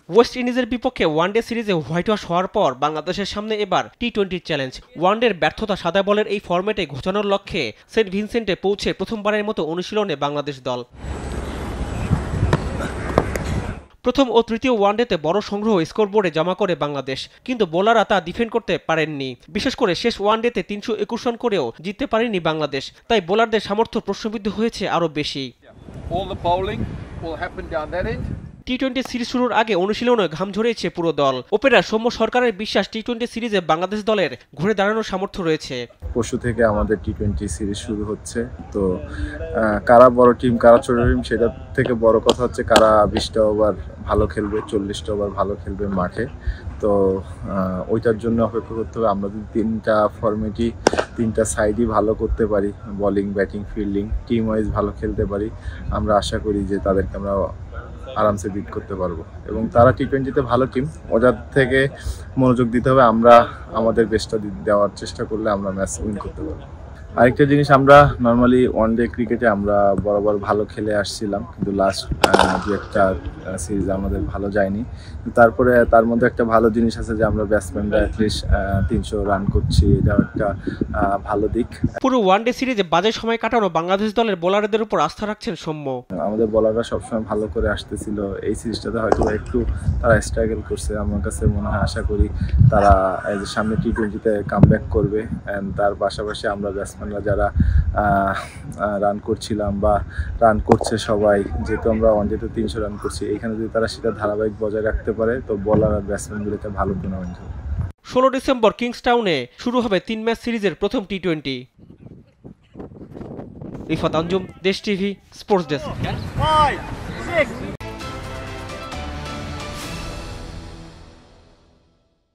West ইন্ডিজের বিপক্ষে one day সিরিজে হোয়াইট ওয়াশ হওয়ার পর বাংলাদেশের সামনে এবার টি-20 চ্যালেঞ্জ। ওয়ানডের ব্যর্থতা সাদা বলের এই ফরম্যাটে ঘোচানোর লক্ষ্যে সেন্ট ভিনসেন্টে পৌঁছে প্রথমবারের মতো অনুশীলনে বাংলাদেশ দল। প্রথম ও তৃতীয় ওয়ানডেতে বড় সংগ্রহ স্কোরবোর্ডে জমা করে বাংলাদেশ, কিন্তু বোলাররা তা ডিফেন্ড করতে পারেননি। বিশেষ করে শেষ ওয়ানডেতে 321 রান করেও জিততে পারেনি বাংলাদেশ, তাই বোলারদের সামর্থ্য প্রশ্নবিদ্ধ হয়েছে আরও বেশি। টি-20 সিরিজ শুরুর আগে অনুশীলনে ঘাম ঝরিয়েছে পুরো দল। ওপেনার সৌম্য সরকারের বিশ্বাস টি-20 সিরিজে বাংলাদেশ দলের ঘুরে দাঁড়ানোর সামর্থ্য রয়েছে। পরশু থেকে আমাদের টি-20 সিরিজ শুরু হচ্ছে, তো কারা বড় টিম কারা ছোট টিম সেটার থেকে বড় কথা হচ্ছে কারা 20টা ওভার ভালো খেলবে, 40টা ওভার ভালো খেলবে মাঠে। তো ওইটার জন্য অপেক্ষা করতে হবে। আমরা যদি তিনটা ফরম্যাটই তিনটা সাইডই ভালো করতে পারি, bowling batting fielding team wise ভালো খেলতে পারি, আমরা আশা করি যে তাদেরকে আমরা আরামসে বিট করতে পারবো। এবং তারা টি-20তে ভালো টিম, ওদের থেকে মনোযোগ দিতে হবে। আমরা আমাদের বেস্টটা দেওয়ার চেষ্টা করলে আমরা ম্যাচ উইন করতে পারবো। আরেকটা জিনিস, আমরা নর্মালি ওয়ানডে ক্রিকেটে আমরা বরাবর ভালো খেলে আসছিলাম, কিন্তু লাস্ট দু একটা সিরিজ আমাদের ভালো যায়নি। তারপরে তার মধ্যে একটা ভালো জিনিস আছে যে আমরা ব্যাটসম্যানরা অ্যাটলিস্ট 300 রান করছি, এটা একটা ভালো দিক। পুরো ওয়ানডে সিরিজে বাজে সময় কাটানো বাংলাদেশ দলের বোলারদের উপর আস্থা রাখছেন সৌম্য। আমাদের বোলাররা সবসময় ভালো করে আসতেছিল, এই সিরিজটাতে হয়তো একটু তারা স্ট্রাগল করছে। আমার কাছে মনে হয়, আশা করি তারা সামনে টি-20তে কামব্যাক করবে। অ্যান্ড তার পাশাপাশি আমরা ব্যাটসম্যানরা যারা রান করছিলাম বা রান করছে সবাই, যেহেতু আমরা ওয়ানডেতে 300 রান করছি, এখানে যদি তারা সেটা ধারাবাহিক বজায় রাখতে পারে তো বোলার আর ব্যাটসম্যানগুলোতে ভালো টুর্নামেন্ট হবে। 16 ডিসেম্বর কিংস্টাউনে শুরু হবে 3 ম্যাচ সিরিজের প্রথম টি-20। রিফাত আঞ্জুম, দেশ টিভি, স্পোর্টস ডেস্ক।